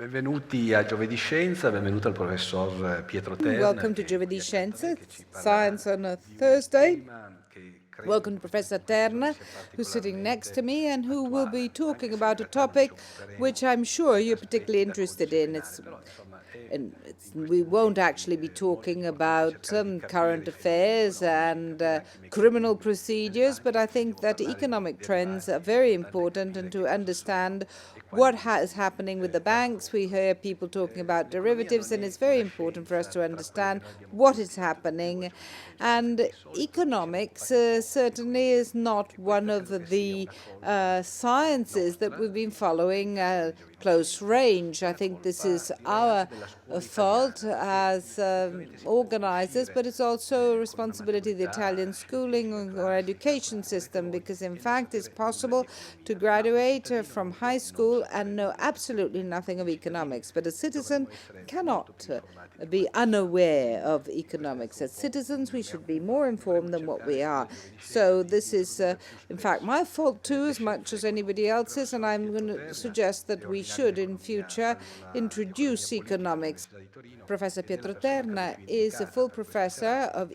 Benvenuti a GiovedìScienza, benvenuto al professor Pietro Terna. Welcome to GiovedìScienza, Science on a Thursday. Welcome to Professor Terna, who's sitting next to me and who will be talking about a topic which I'm sure you're particularly interested in. We won't actually be talking about current affairs and criminal procedures, but I think that economic trends are very important, and to understand what is happening with the banks. We hear people talking about derivatives, and it's very important for us to understand what is happening. And economics certainly is not one of the sciences that we've been following close range. I think this is our fault as organizers, but it's also a responsibility of the Italian schooling or education system, because in fact it's possible to graduate from high school and know absolutely nothing of economics. But a citizen cannot be unaware of economics. As citizens, we should be more informed than what we are. So this is, in fact, my fault too, as much as anybody else's, and I'm going to suggest that we should, in future, introduce economics. Professor Pietro Terna is a full professor of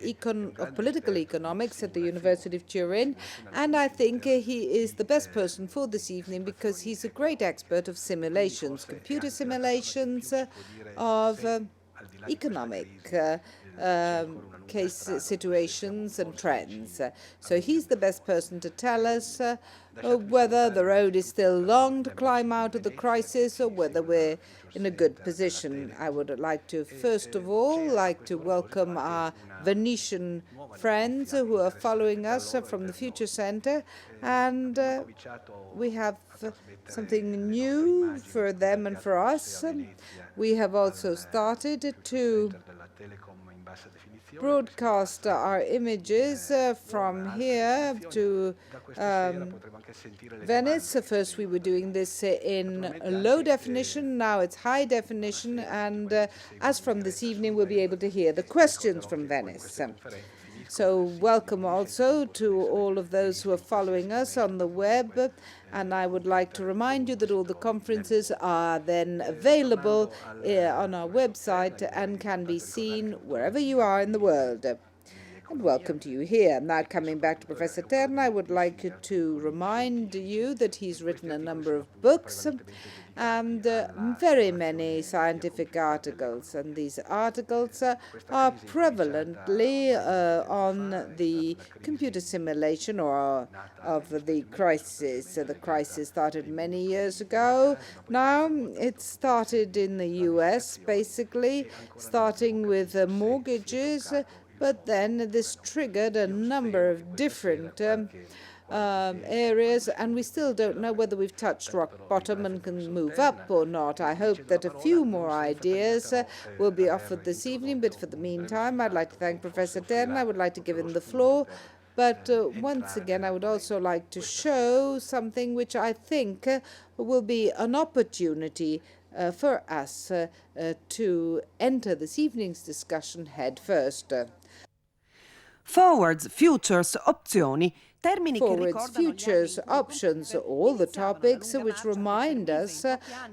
political economics at the University of Turin, and I think he is the best person for this evening because he's a great expert of simulations, computer simulations of economic case situations and trends. So he's the best person to tell us whether the road is still long to climb out of the crisis or whether we're in a good position. I would like to, first of all, welcome our Venetian friends who are following us from the Future Center, and we have something new for them and for us. We have also started to broadcast our images from here to Venice. First we were doing this in low definition, now it's high definition, and as from this evening we'll be able to hear the questions from Venice. So welcome also to all of those who are following us on the web, and I would like to remind you that all the conferences are then available on our website and can be seen wherever you are in the world. And welcome to you here. Now, coming back to Professor Terna, I would like to remind you that he's written a number of books and very many scientific articles. And these articles are prevalently on the computer simulation or of the crisis. The crisis started many years ago. Now, it started in the US, basically, starting with mortgages. But then this triggered a number of different areas, and we still don't know whether we've touched rock bottom and can move up or not. I hope that a few more ideas will be offered this evening, but for the meantime, I'd like to thank Professor Terna. I would like to give him the floor. But once again, I would also like to show something which I think will be an opportunity for us to enter this evening's discussion head first. Forwards, futures, opzioni. Forwards, futures, options, all the topics which remind us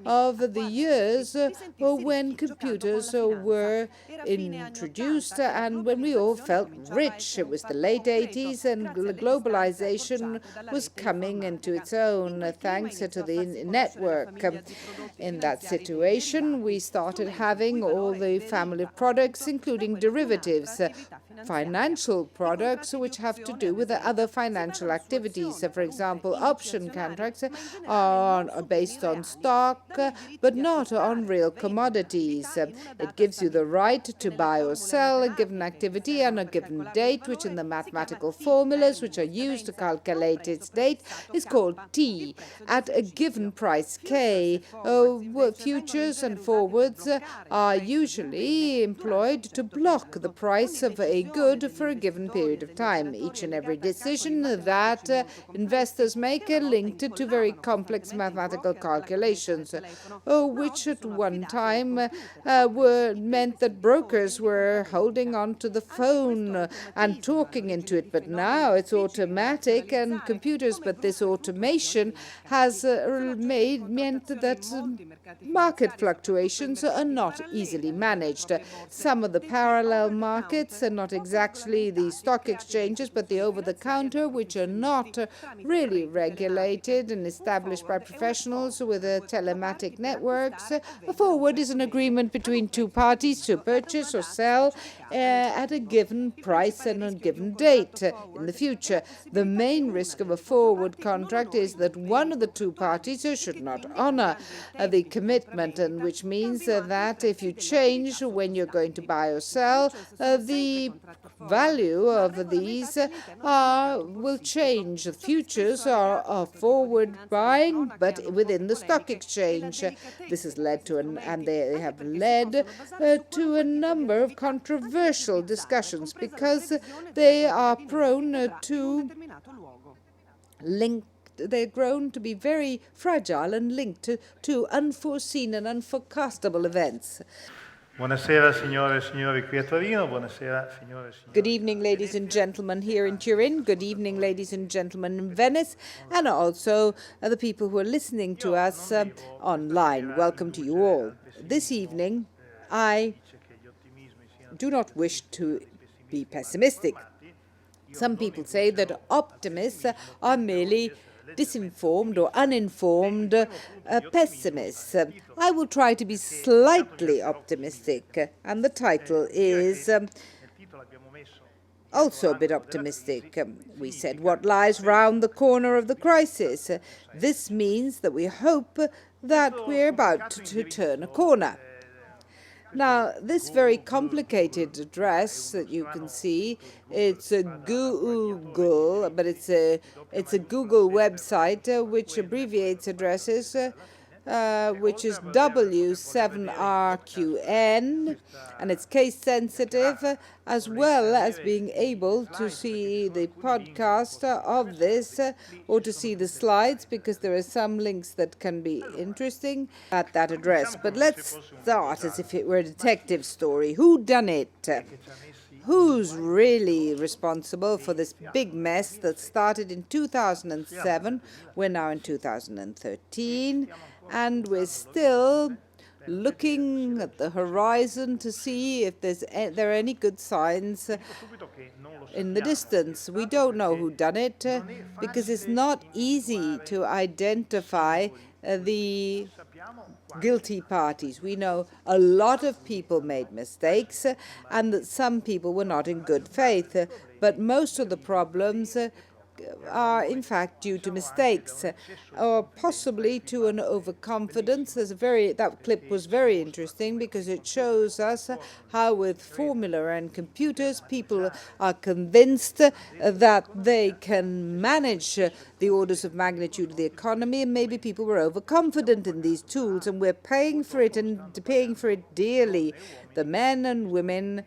of the years when computers were introduced and when we all felt rich. It was the late 80s and globalization was coming into its own thanks to the network. In that situation, we started having all the family of products, including derivatives, financial products which have to do with the other financial activities. For example, option contracts are based on stock, but not on real commodities. It gives you the right to buy or sell a given activity on a given date, which in the mathematical formulas which are used to calculate its date is called T, at a given price K. Futures and forwards are usually employed to block the price of a good for a given period of time. Each and every decision that investors make linked to very complex mathematical calculations, which at one time meant that brokers were holding on to the phone and talking into it, but now it's automatic and computers. But this automation has meant that market fluctuations are not easily managed. Some of the parallel markets are not exactly the stock exchanges, but the over-the-counter, which are not really regulated and established by professionals with telematic networks. A forward is an agreement between two parties to purchase or sell at a given price and a given date in the future. The main risk of a forward contract is that one of the two parties should not honor the commitment, and which means that if you change when you're going to buy or sell, the value of these will change. The futures are forward buying, but within the stock exchange. This has led to, and they have led to a number of controversial discussions because they are prone to they're grown to be very fragile and linked to unforeseen and unforecastable events. Buonasera, signore e signori qui a Torino. Buonasera, signore e signori. Good evening, ladies and gentlemen here in Turin. Good evening, ladies and gentlemen in Venice, and also the people who are listening to us online. Welcome to you all. This evening, I do not wish to be pessimistic. Some people say that optimists are merely disinformed or uninformed pessimists. I will try to be slightly optimistic, and the title is also a bit optimistic. We said, what lies round the corner of the crisis? This means that we hope that we're about to turn a corner. Now, this very complicated address that you can see, it's a Google, but it's a Google website which abbreviates addresses, which is W7RQN, and it's case sensitive, as well as being able to see the podcast of this or to see the slides, because there are some links that can be interesting at that address. But let's start as if it were a detective story. Who done it? Who's really responsible for this big mess that started in 2007? We're now in 2013, and we're still looking at the horizon to see if there are any good signs in the distance. We don't know who done it because it's not easy to identify the guilty parties. We know a lot of people made mistakes and that some people were not in good faith, but most of the problems are in fact due to mistakes or possibly to an overconfidence. That clip was very interesting because it shows us how with formula and computers people are convinced that they can manage the orders of magnitude of the economy, and maybe people were overconfident in these tools, and we're paying for it, and paying for it dearly. The men and women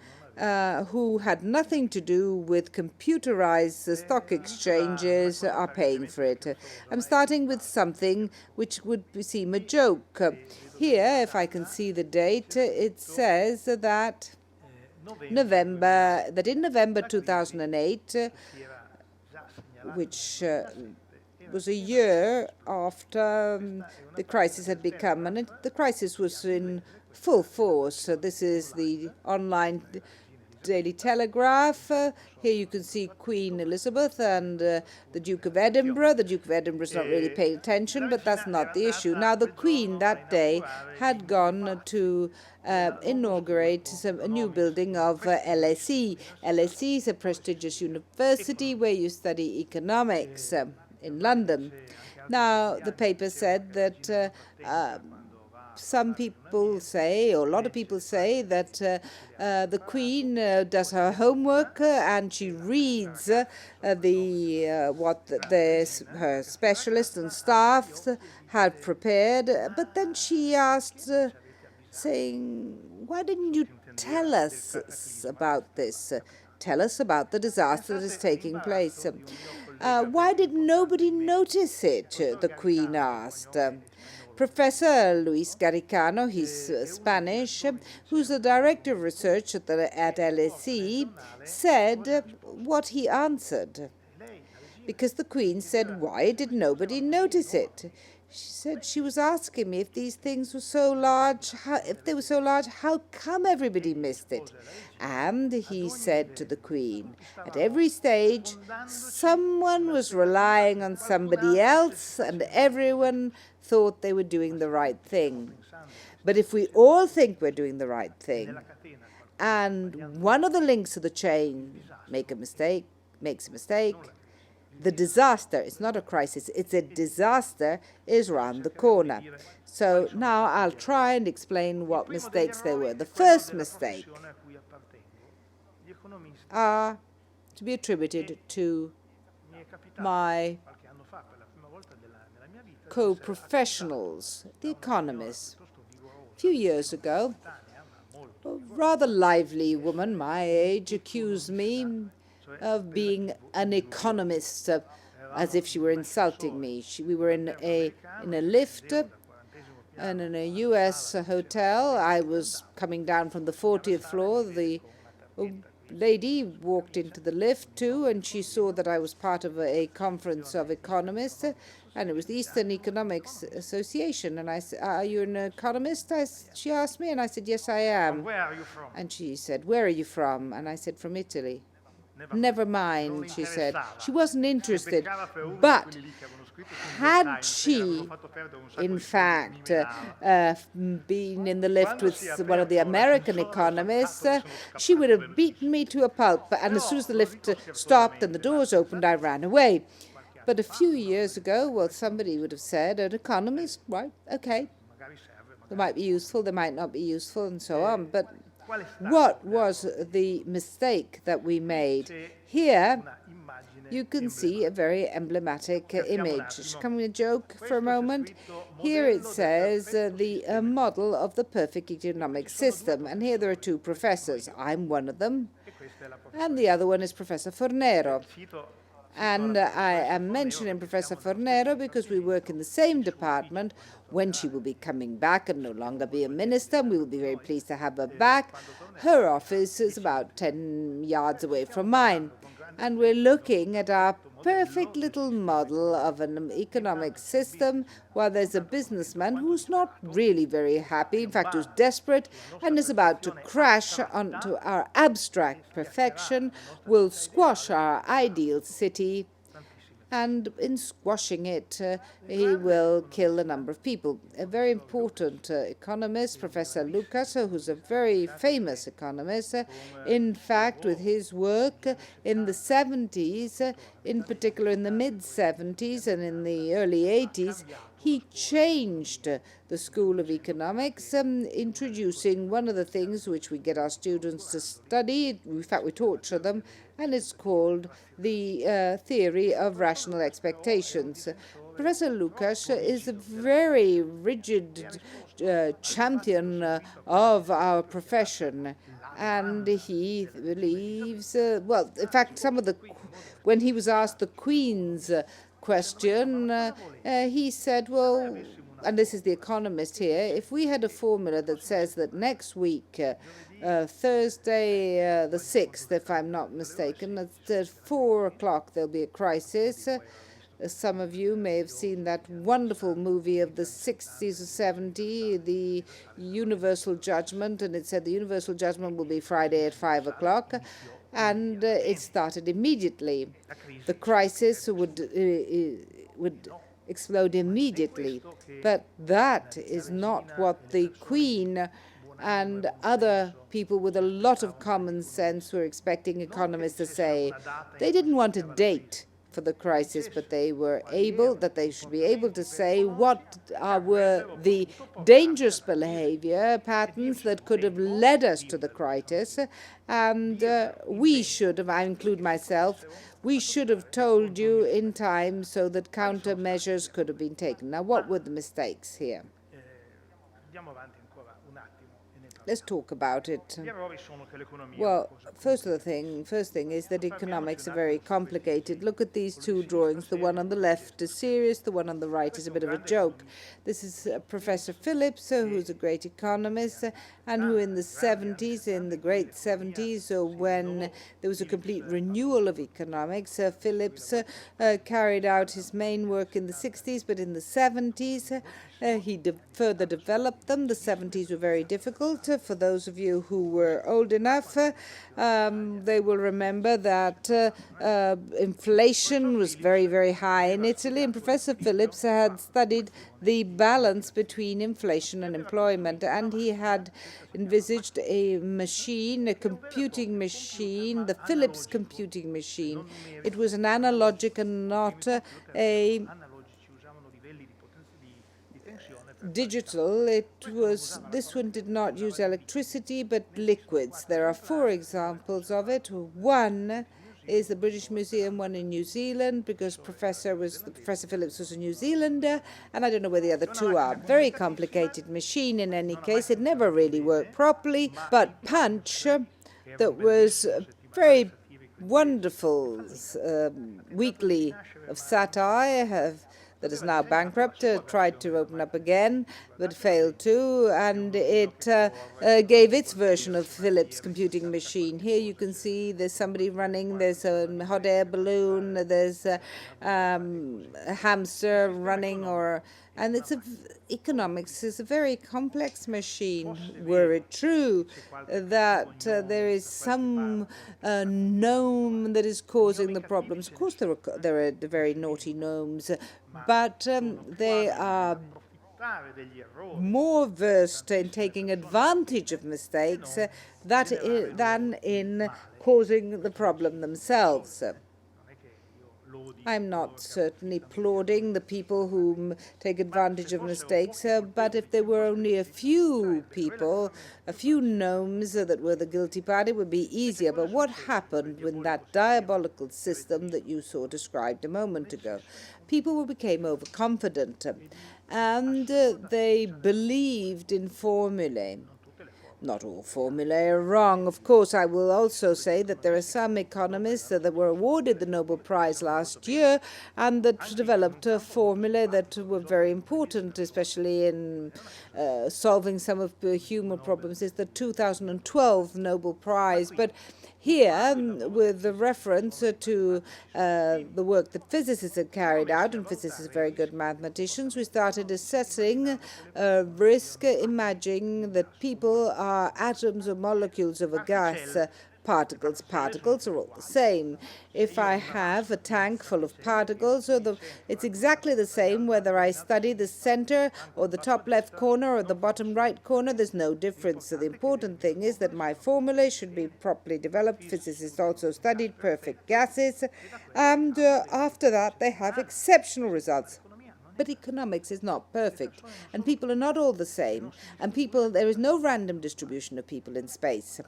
who had nothing to do with computerized stock exchanges are paying for it. I'm starting with something which would seem a joke. Here, if I can see the date, it says that in November 2008, which was a year after the crisis had begun, and the crisis was in full force. So this is the online Daily Telegraph. Here you can see Queen Elizabeth and the Duke of Edinburgh. The Duke of Edinburgh is not really paying attention, but that's not the issue. Now, the Queen that day had gone to inaugurate a new building of LSE. LSE is a prestigious university where you study economics in London. Now, the paper said that some people say, or a lot of people say, that the Queen does her homework and she reads what her specialists and staff had prepared. But then she asked, saying, "Why didn't you tell us about this? tell us about the disaster that is taking place. Why did nobody notice it? The Queen asked. Professor Luis Garicano, he's Spanish, who's the director of research at LSE, said what he answered. Because the Queen said, why did nobody notice it? She said she was asking me if these things were so large, how come everybody missed it? And he said to the Queen, at every stage, someone was relying on somebody else and everyone thought they were doing the right thing. But if we all think we're doing the right thing, and one of the links of the chain makes a mistake, the disaster, it's not a crisis, it's a disaster, is round the corner. So now I'll try and explain what mistakes there were. The first mistake are to be attributed to my co-professionals, the economists. A few years ago, a rather lively woman my age accused me of being an economist, as if she were insulting me. We were in a lift and in a U.S. hotel. I was coming down from the 40th floor. The lady walked into the lift too, and she saw that I was part of a conference of economists, and it was the Eastern Economics Association. And I said, are you an economist? She asked me, and I said, yes, I am. Where are you from? And she said, where are you from? And I said, from Italy. Never mind, she said. She wasn't interested. But had she, in fact, been in the lift with one of the American economists, she would have beaten me to a pulp. And as soon as the lift stopped and the doors opened, I ran away. But a few years ago, well, somebody would have said, an economist, right, okay. They might be useful, they might not be useful, and so on. But what was the mistake that we made? Here, you can see a very emblematic image. Can we joke for a moment? Here it says the model of the perfect economic system. And here there are two professors. I'm one of them. And the other one is Professor Fornero. And I am mentioning Professor Fornero because we work in the same department. When she will be coming back and no longer be a minister, we will be very pleased to have her back. Her office is about 10 yards away from mine. And we're looking at our perfect little model of an economic system while there's a businessman who's not really very happy, in fact, who's desperate and is about to crash onto our abstract perfection, will squash our ideal city, and in squashing it, he will kill a number of people. A very important economist, Professor Lucas, who's a very famous economist, in fact, with his work in the 70s, in particular in the mid-70s and in the early 80s, he changed the School of Economics, introducing one of the things which we get our students to study. In fact, we torture them, and it's called the theory of rational expectations. Professor Lucas is a very rigid champion of our profession, and he believes, well, in fact, when he was asked the Queen's question, he said, well, and this is the economist here, if we had a formula that says that next week, Thursday the 6th, if I'm not mistaken, at 4 o'clock there'll be a crisis. Some of you may have seen that wonderful movie of the 60s or 70s, The Universal Judgment, and it said the Universal Judgment will be Friday at 5 o'clock. And it started immediately. The crisis would explode immediately. But that is not what the Queen and other people with a lot of common sense were expecting economists to say. They didn't want a date for the crisis, but they should be able to say what were the dangerous behavior patterns that could have led us to the crisis. And we should have, I include myself, we should have told you in time so that countermeasures could have been taken. Now, what were the mistakes here? Let's talk about it. Gli errori sono che l'economia è Well, una cosa first thing is that economics are very complicated. Look at these two drawings. The one on the left is serious, the one on the right is a bit of a joke. This is Professor Phillips, who's a great economist, and who in the 70s, in the great 70s, when there was a complete renewal of economics, Phillips carried out his main work in the 60s, but in the 70s, he further developed them. The 70s were very difficult. For those of you who were old enough, they will remember that inflation was very, very high in Italy, and Professor Phillips had studied the balance between inflation and employment, and he had envisaged a machine, a computing machine, the Phillips computing machine. It was an analogic and not a analogici, usavano livelli di tensione digital. This one did not use electricity but liquids. There are 4 examples of it. One is the British Museum, one in New Zealand, because Professor Phillips was a New Zealander, and I don't know where the other 2 are. Very complicated machine in any case. It never really worked properly, but Punch, that was very wonderful weekly of satire, that is now bankrupt, tried to open up again, but failed to, and it gave its version of Phillips' computing machine. Here you can see there's somebody running, there's a hot air balloon, there's a hamster running, and economics is a very complex machine. Were it true that there is some gnome that is causing the problems, of course there are the very naughty gnomes, but they are more versed in taking advantage of mistakes than in causing the problem themselves. I'm not certainly applauding the people who take advantage of mistakes, but if there were only a few people, a few gnomes that were the guilty party, it would be easier. But what happened with that diabolical system that you saw described a moment ago? People became overconfident, and they believed in formulae. Not all formulae are wrong. Of course, I will also say that there are some economists that were awarded the Nobel Prize last year and that developed a formula that were very important, especially in solving some of the human problems. It's the 2012 Nobel Prize. But here, with the reference to the work that physicists had carried out, and physicists are very good mathematicians, we started assessing risk, imagining that people are atoms or molecules of a gas. Particles. Particles are all the same. If I have a tank full of particles, it's exactly the same whether I study the center or the top left corner or the bottom right corner. There's no difference. So the important thing is that my formula should be properly developed. Physicists also studied perfect gases, and after that they have exceptional results. But economics is not perfect, and people are not all the same, and there is no random distribution of people in space.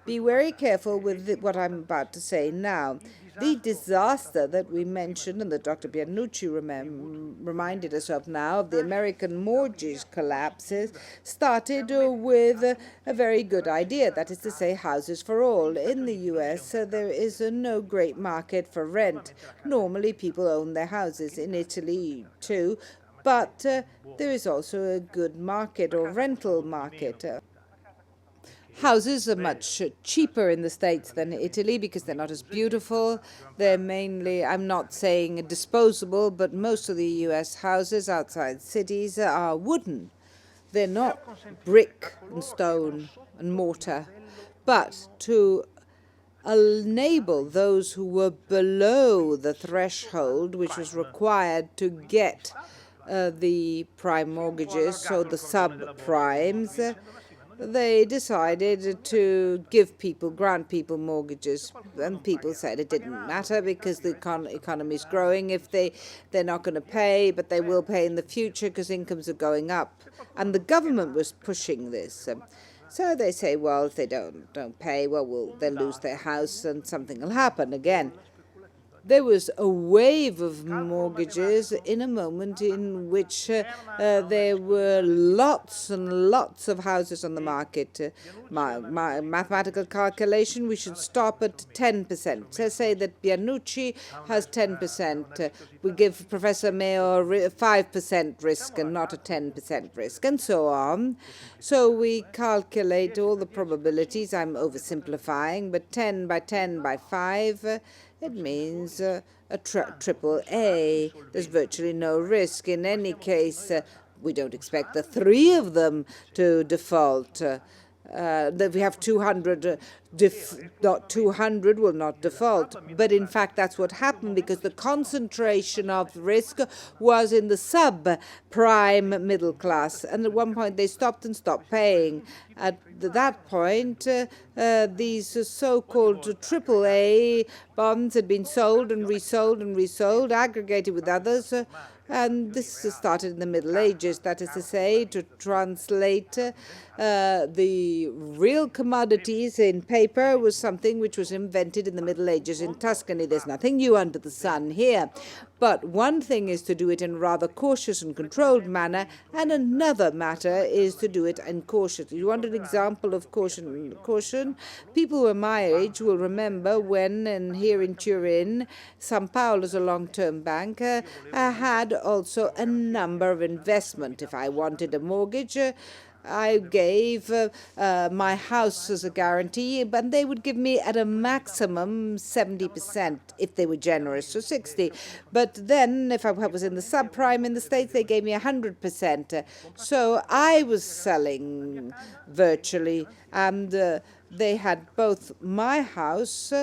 Be very careful with what I'm about to say now. The disaster that we mentioned, and that Dr. Pianucci reminded us of now, of the American mortgage collapses, started with a very good idea, that is to say, houses for all. In the US, there is no great market for rent. Normally, people own their houses. In Italy, too. But there is also a good market or rental market. Houses are much cheaper in the States than Italy because they're not as beautiful. They're mainly, I'm not saying disposable, but most of the US houses outside cities are wooden. They're not brick and stone and mortar. But to enable those who were below the threshold, which was required to get the prime mortgages, so the subprimes, they decided to grant people mortgages, and people said it didn't matter because the economy is growing. If they're not going to pay, but they will pay in the future because incomes are going up, and the government was pushing this. So they say, well, if they don't pay, well, they'll lose their house and something will happen again. there was a wave of mortgages in a moment in which there were lots and lots of houses on the market. My mathematical calculation, we should stop at 10%. So say that Pianucci has 10%. We give Professor Mayo 5% risk and not a 10% risk, and so on. So we calculate all the probabilities. I'm oversimplifying, but 10 by 10 by 5, it means a triple A. There's virtually no risk. In any case, we don't expect the three of them to default. That we have 200, not 200 will not default. But in fact, that's what happened because the concentration of risk was in the subprime middle class. And at one point, they stopped paying. At that point, these so-called AAA bonds had been sold and resold and resold, aggregated with others. And this started in the Middle Ages, that is to say, to translate the real commodities in paper was something which was invented in the Middle Ages in Tuscany. There's nothing new under the sun here. But one thing is to do it in a rather cautious and controlled manner, and another matter is to do it in cautious. You want an example of caution? People who are my age will remember when, and here in Turin, San Paolo is a long-term bank, had also a number of investment. If I wanted a mortgage, I gave my house as a guarantee, but they would give me at a maximum 70% if they were generous, so 60. But then if I was in the subprime in the States, they gave me 100%. So I was selling virtually, and they had both my house.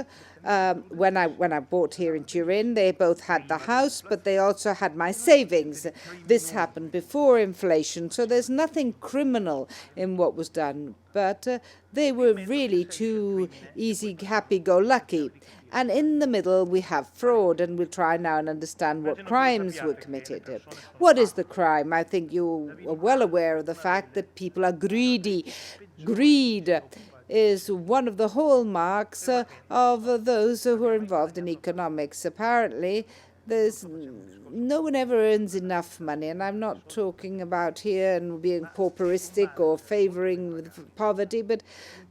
When I bought here in Turin, they both had the house, but they also had my savings. This happened before inflation, so there's nothing criminal in what was done. But they were really too easy, happy-go-lucky. And in the middle, we have fraud, and we'll try now and understand what crimes were committed. What is the crime? I think you are well aware of the fact that people are greedy. Greed is one of the hallmarks of those who are involved in economics. Apparently, no one ever earns enough money, and I'm not talking about here and being pauperistic or favoring poverty, but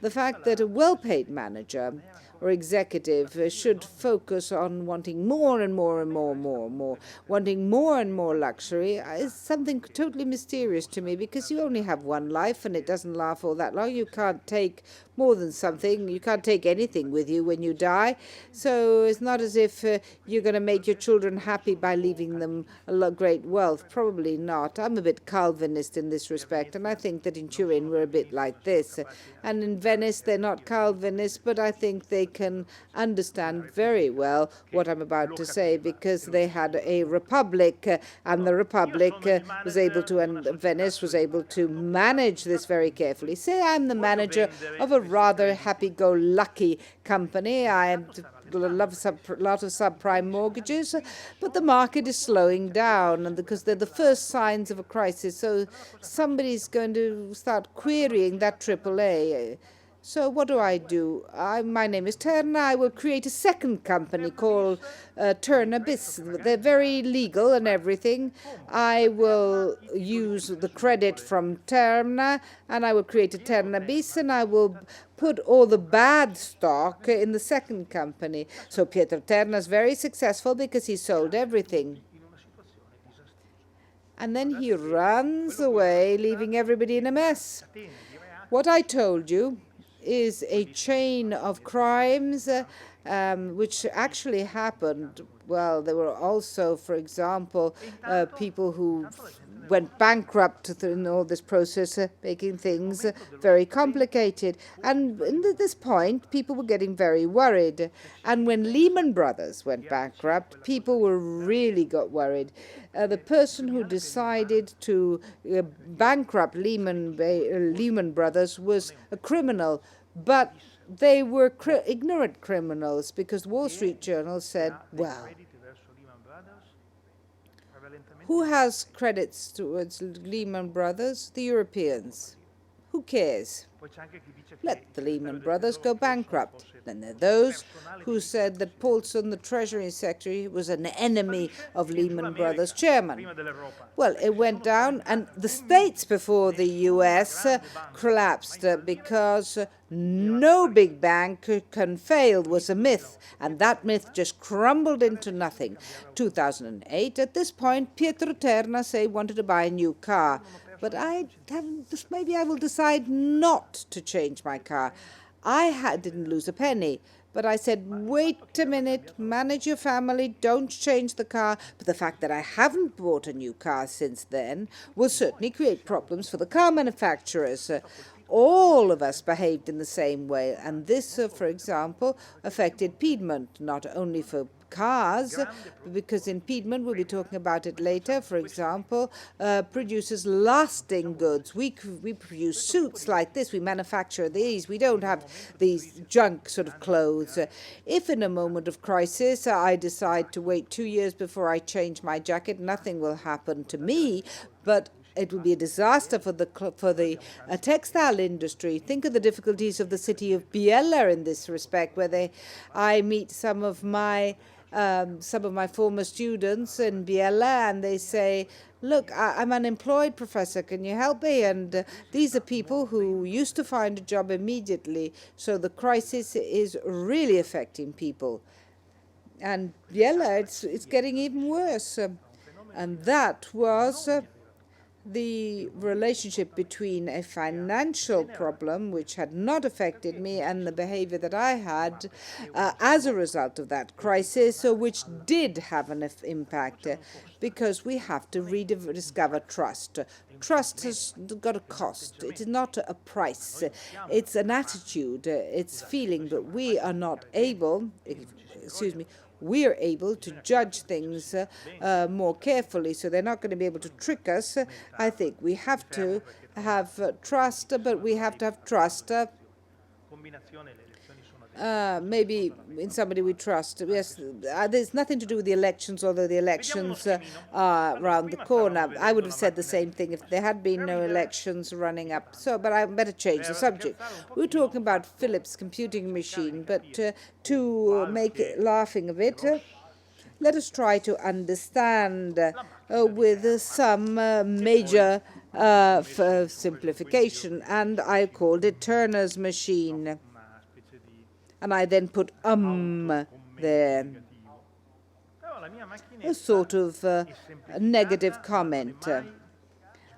the fact that a well-paid manager or executive should focus on wanting more and more and more and more and more. Wanting more and more luxury is something totally mysterious to me because you only have one life and it doesn't last all that long. You can't take more than something. You can't take anything with you when you die. So it's not as if you're going to make your children happy by leaving them a great wealth. Probably not. I'm a bit Calvinist in this respect, and I think that in Turin we're a bit like this. And in Venice they're not Calvinist, but I think they can understand very well what I'm about to say because they had a republic, and the republic was able to, and Venice was able to manage this very carefully. Say I'm the manager of a rather happy-go-lucky company. I love a lot of subprime mortgages, but the market is slowing down, and because they're the first signs of a crisis, so somebody's going to start querying that AAA. So what do? My name is Terna. I will create a second company called Terna Bis. They're very legal and everything. I will use the credit from Terna, and I will create a Terna Bis, and I will put all the bad stock in the second company. So Pietro Terna is very successful because he sold everything. And then he runs away, leaving everybody in a mess. What I told you is a chain of crimes which actually happened. Well, there were also, for example, people who went bankrupt in all this process, making things very complicated. And at this point, people were getting very worried. And when Lehman Brothers went bankrupt, people really got worried. The person who decided to bankrupt Lehman Brothers was a criminal, but they were ignorant criminals because the Wall Street Journal said, well, who has credits towards Lehman Brothers? The Europeans. Who cares? Let the Lehman Brothers go bankrupt. Then there are those who said that Paulson, the Treasury Secretary, was an enemy of Lehman Brothers chairman. Well, it went down, and the States before the US collapsed because no big bank can fail was a myth, and that myth just crumbled into nothing. 2008, at this point, Pietro Terna wanted to buy a new car. But maybe I will decide not to change my car. Didn't lose a penny, but I said, wait a minute, manage your family, don't change the car. But the fact that I haven't bought a new car since then will certainly create problems for the car manufacturers. All of us behaved in the same way, and this, for example, affected Piedmont, not only for cars, because in Piedmont, we'll be talking about it later, for example, produces lasting goods. We produce suits like this. We manufacture these. We don't have these junk sort of clothes. If in a moment of crisis I decide to wait 2 years before I change my jacket, nothing will happen to me, but it will be a disaster for the textile industry. Think of the difficulties of the city of Biella in this respect, where I meet some of my former students in Biella, and they say, look, I'm unemployed, professor, can you help me? And these are people who used to find a job immediately. So the crisis is really affecting people. And Biella, it's getting even worse. And that was the relationship between a financial problem, which had not affected me, and the behavior that I had as a result of that crisis, which did have an impact, because we have to rediscover trust. Trust has got a cost. It is not a price. It's an attitude. It's feeling that we are not able, we are able to judge things more carefully, so they're not going to be able to trick us. I think we have to have trust, but we have to have trust maybe in somebody we trust. Yes, there's nothing to do with the elections, although the elections are around the corner. I would have said the same thing if there had been no elections running up. But I better change the subject. We were talking about Philips' computing machine, but to make it laughing of it, let us try to understand with some major simplification. And I called it Turner's machine. And I then put there, a sort of negative comment.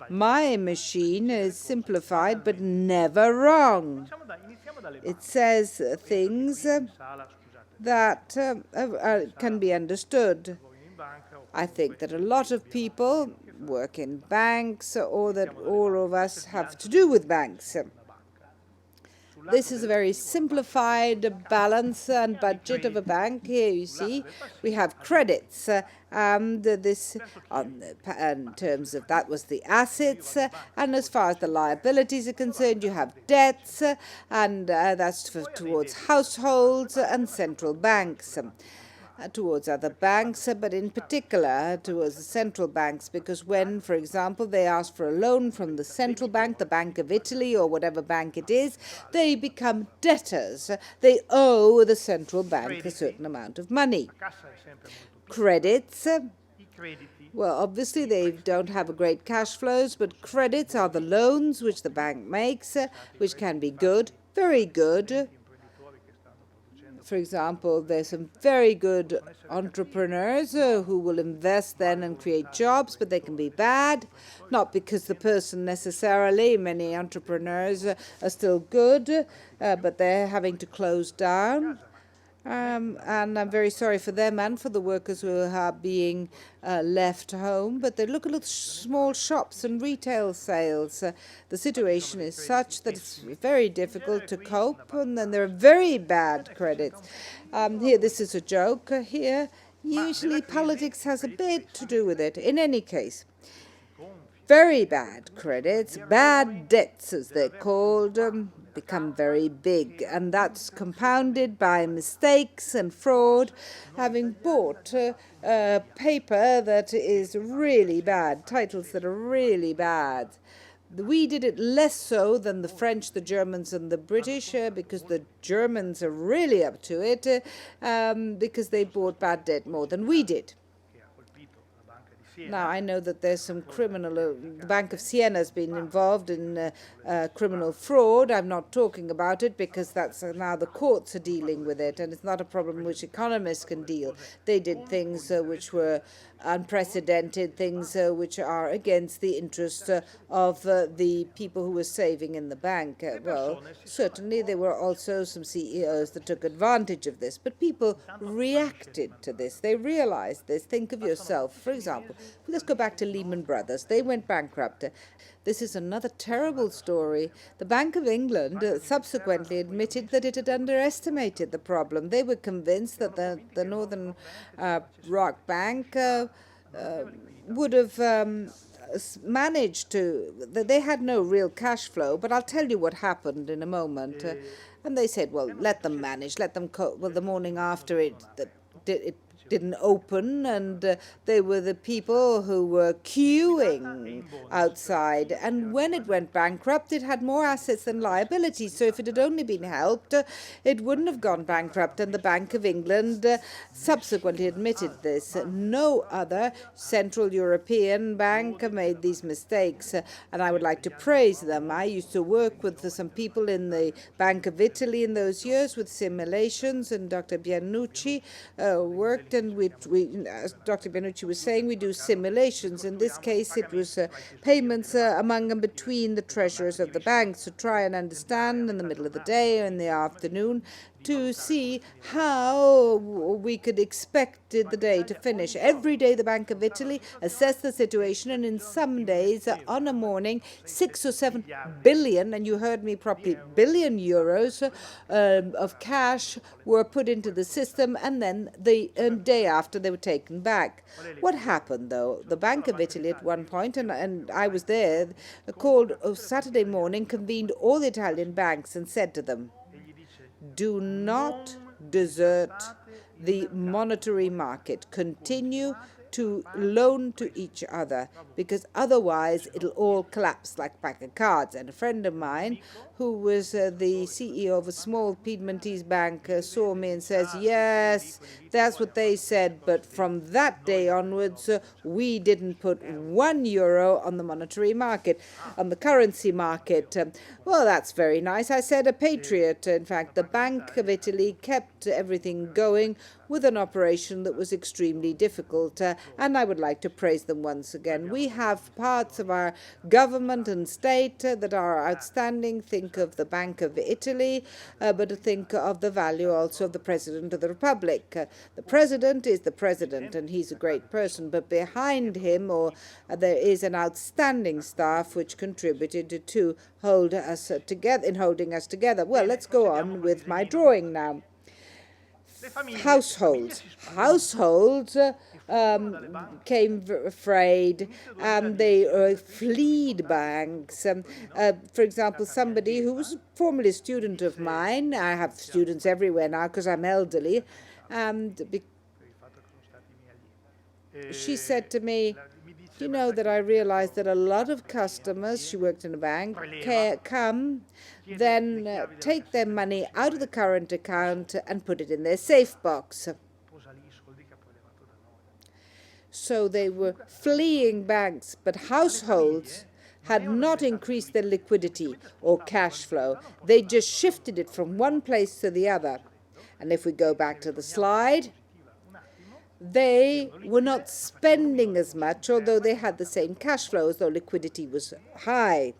My machine is simplified, but never wrong. It says things that can be understood. I think that a lot of people work in banks, or that all of us have to do with banks. This is a very simplified balance and budget of a bank. Here you see we have credits, and this, in terms of that, was the assets, and as far as the liabilities are concerned, you have debts, and that's towards households and central banks. Towards other banks, but in particular towards the central banks, because when, for example, they ask for a loan from the central bank, the Bank of Italy, or whatever bank it is, they become debtors. They owe the central bank a certain amount of money. Credits, well, obviously they don't have a great cash flows, but credits are the loans which the bank makes, which can be good, very good. For example, there's some very good entrepreneurs who will invest then and create jobs, but they can be bad, not because the person necessarily, many entrepreneurs are still good, but they're having to close down. And I'm very sorry for them and for the workers who are being left home. But they look at small shops and retail sales. The situation is such that it's very difficult to cope, and then there are very bad credits. Here, this is a joke here. Usually politics has a bit to do with it. In any case, very bad credits, bad debts as they're called, become very big, and that's compounded by mistakes and fraud, having bought paper that is really bad, titles that are really bad. We did it less so than the French, the Germans, and the British, because the Germans are really up to it, because they bought bad debt more than we did. Now, I know that there's some criminal, the Bank of Siena has been involved in criminal fraud. I'm not talking about it because that's now the courts are dealing with it, and it's not a problem which economists can deal. They did things which were unprecedented, things which are against the interests of the people who were saving in the bank. Well, certainly there were also some CEOs that took advantage of this, but people reacted to this. They realized this. Think of yourself. For example, let's go back to Lehman Brothers. They went bankrupt. This is another terrible story. The Bank of England subsequently admitted that it had underestimated the problem. They were convinced that the Northern Rock Bank would have managed to, that they had no real cash flow, but I'll tell you what happened in a moment. And they said, well, let them manage, let them well, the morning after it didn't open, and they were the people who were queuing outside. And when it went bankrupt, it had more assets than liabilities. So if it had only been helped, it wouldn't have gone bankrupt. And the Bank of England subsequently admitted this. No other Central European bank made these mistakes, and I would like to praise them. I used to work with some people in the Bank of Italy in those years with simulations, and Dr. Bianucci worked. And as Dr. Benucci was saying, we do simulations. In this case, it was payments among and between the treasurers of the banks to try and understand in the middle of the day or in the afternoon to see how we could expect the day to finish. Every day, the Bank of Italy assessed the situation, and in some days, on a morning, 6 or 7 billion, and you heard me properly, billion euros of cash were put into the system, and then the day after they were taken back. What happened, though? The Bank of Italy at one point, and I was there, called Saturday morning, convened all the Italian banks and said to them, do not desert the monetary market. Continue to loan to each other, because otherwise it'll all collapse like a pack of cards. And a friend of mine, who was the CEO of a small Piedmontese bank, saw me and says, yes, that's what they said, but from that day onwards, we didn't put €1 on the monetary market, on the currency market. Well, that's very nice. I said, a patriot. In fact, the Bank of Italy kept everything going with an operation that was extremely difficult, and I would like to praise them once again. We have parts of our government and state that are outstanding. Think of the Bank of Italy, but think of the value also of the President of the Republic. The President is the President, and he's a great person, but behind him there is an outstanding staff which contributed to hold us together, in holding us together. Well, let's go on with my drawing now. Households came afraid, and they fled banks. For example, somebody who was formerly a student of mine, I have students everywhere now because I'm elderly, and she said to me, you know that I realized that a lot of customers, she worked in a bank, come, then take their money out of the current account and put it in their safe box. So they were fleeing banks, but households had not increased their liquidity or cash flow. They just shifted it from one place to the other. And if we go back to the slide, they were not spending as much, although they had the same cash flows, though liquidity was high.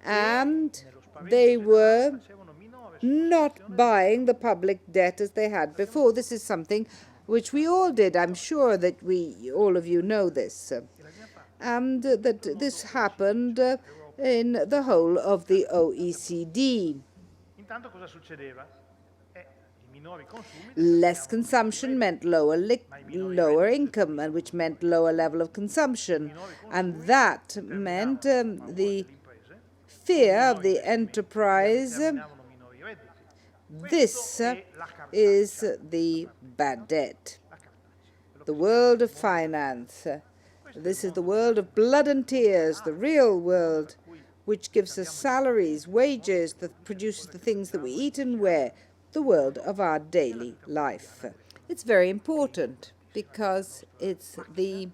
And they were not buying the public debt as they had before. This is something which we all did. I'm sure that all of you know this. And that this happened in the whole of the OECD. Less consumption meant lower income, and which meant lower level of consumption. And that meant the fear of the enterprise. This is the bad debt. The world of finance. This is the world of blood and tears, the real world, which gives us salaries, wages, that produces the things that we eat and wear, the world of our daily life. It's very important because it's the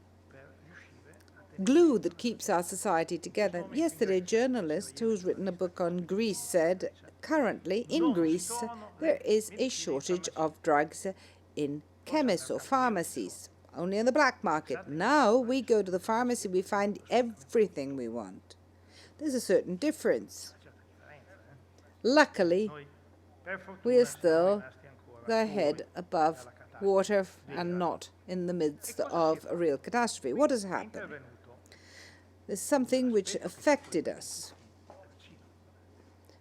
glue that keeps our society together. Yesterday, a journalist who's written a book on Greece said, currently in Greece, there is a shortage of drugs in chemists or pharmacies, only in the black market. Now we go to the pharmacy, we find everything we want. There's a certain difference. Luckily, we are still the head above water and not in the midst of a real catastrophe. What has happened? There's something which affected us.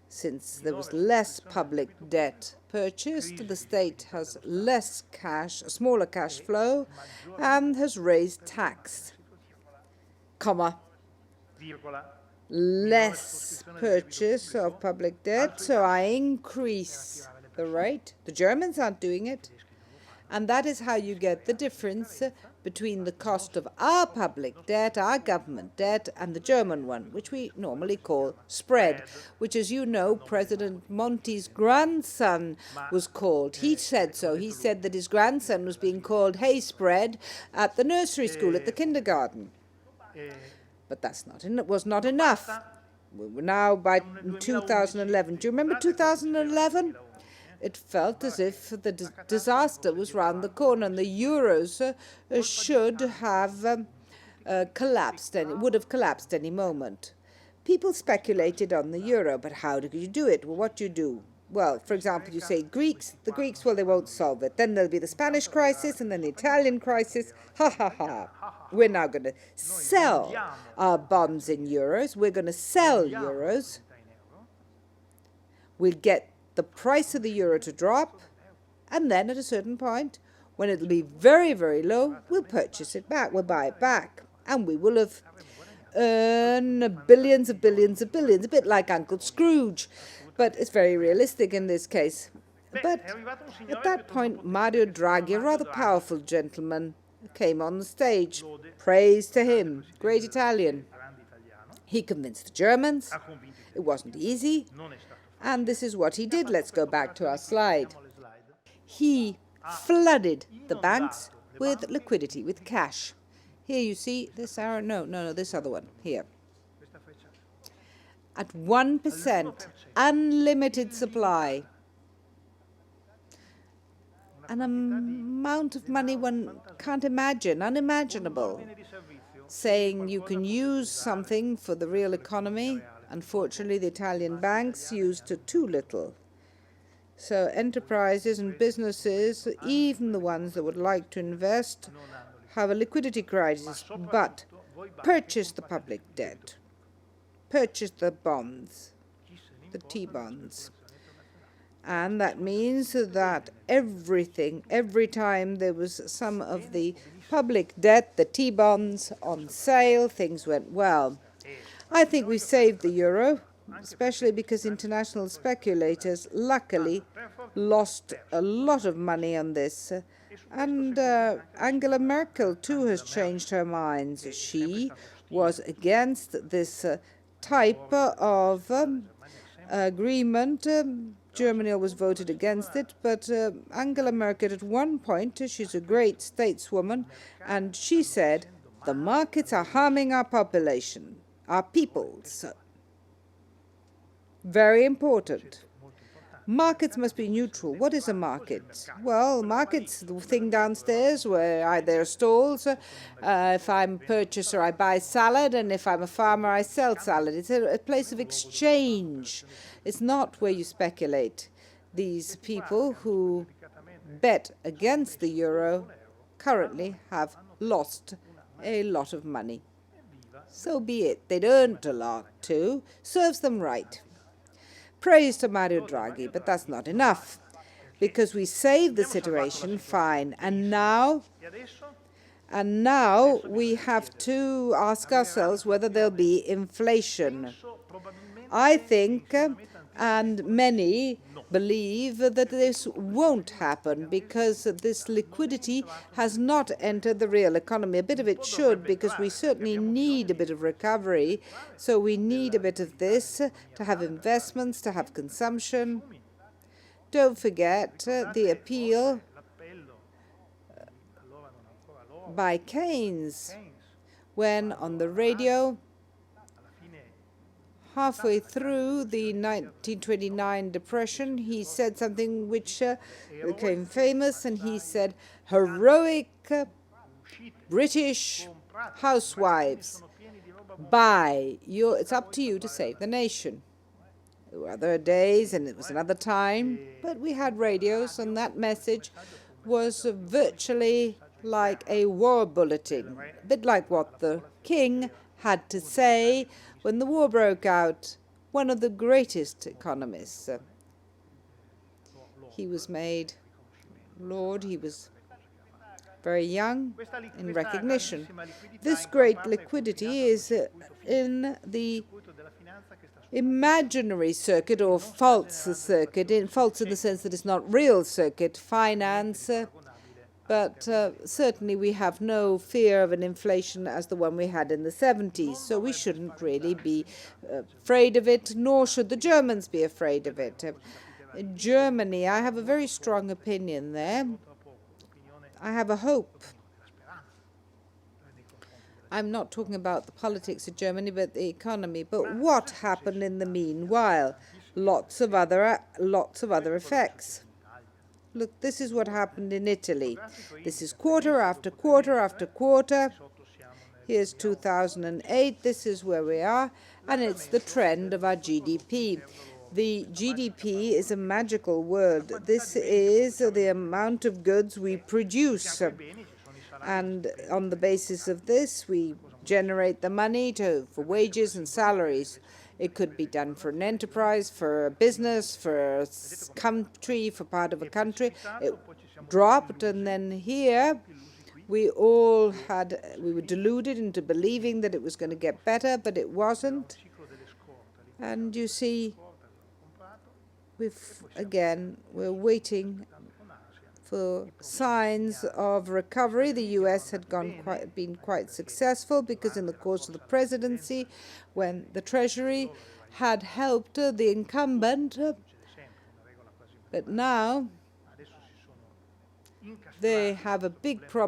Since there was less public debt purchased, the state has less cash, a smaller cash flow, and has raised tax, less purchase of public debt, so I increase the rate. The Germans aren't doing it. And that is how you get the difference between the cost of our public debt, our government debt, and the German one, which we normally call spread, which, as you know, President Monti's grandson was called. He said so. He said that his grandson was being called "Hey, spread" at the nursery school, at the kindergarten. But that was not enough. We were now by 2011. Do you remember 2011? It felt as if the disaster was round the corner and the euros should have collapsed, and it would have collapsed any moment. People speculated on the euro, but how do you do it? Well, what do you do? Well, for example, you say the Greeks, well, they won't solve it. Then there'll be the Spanish crisis and then the Italian crisis. Ha, ha, ha. We're now going to sell our bonds in euros. We're going to sell euros. We'll get the price of the euro to drop, and then at a certain point, when it'll be very, very low, we'll purchase it back, we'll buy it back, and we will have earned billions of billions of billions, a bit like Uncle Scrooge, but it's very realistic in this case. But at that point, Mario Draghi, a rather powerful gentleman, came on the stage. Praise to him, great Italian. He convinced the Germans. It wasn't easy. And this is what he did. Let's go back to our slide. He flooded the banks with liquidity, with cash. Here you see this arrow. No, this other one. Here. At 1%, unlimited supply. An amount of money one can't imagine, unimaginable. Saying you can use something for the real economy. Unfortunately, the Italian banks used too little. So enterprises and businesses, even the ones that would like to invest, have a liquidity crisis, but purchase the public debt, purchase the bonds, the T-bonds. And that means that every time there was some of the public debt, the T-bonds on sale, things went well. I think we saved the euro, especially because international speculators, luckily, lost a lot of money on this. And Angela Merkel, too, has changed her mind. She was against this type of agreement. Germany always voted against it, but Angela Merkel, at one point, she's a great stateswoman, and she said, the markets are harming our population. Our peoples. Very important. Markets must be neutral. What is a market? Well, market's the thing downstairs where there are stalls. If I'm a purchaser, I buy salad, and if I'm a farmer, I sell salad. It's a place of exchange. It's not where you speculate. These people who bet against the euro currently have lost a lot of money. So be it. They'd earned a lot, too. Serves them right. Praise to Mario Draghi, but that's not enough, because we saved the situation, fine. And now we have to ask ourselves whether there'll be inflation. I think, and many believe that this won't happen because this liquidity has not entered the real economy. A bit of it should, because we certainly need a bit of recovery. So we need a bit of this to have investments, to have consumption. Don't forget the appeal by Keynes when on the radio, halfway through the 1929 depression, he said something which became famous, and he said, "Heroic British housewives, it's up to you to save the nation." There were other days, and it was another time, but we had radios, and that message was virtually like a war bulletin, a bit like what the king had to say when the war broke out. One of the greatest economists. He was made Lord, he was very young in recognition. This great liquidity is in the imaginary circuit or false circuit, false in the sense that it's not real circuit, finance, but certainly we have no fear of an inflation as the one we had in the 70s, so we shouldn't really be afraid of it, nor should the Germans be afraid of it. In Germany, I have a very strong opinion there. I have a hope. I'm not talking about the politics of Germany, but the economy. But what happened in the meanwhile? Lots of other effects. Look, this is what happened in Italy. This is quarter after quarter after quarter. Here's 2008. This is where we are. And it's the trend of our GDP. The GDP is a magical word. This is the amount of goods we produce. And on the basis of this, we generate the money for wages and salaries. It could be done for an enterprise, for a business, for a country, for part of a country. It dropped, and then here we were deluded into believing that it was going to get better, but it wasn't. And you see, we're waiting for signs of recovery. The U.S. had been quite successful because in the course of the presidency, when the Treasury had helped the incumbent, but now they have a big problem.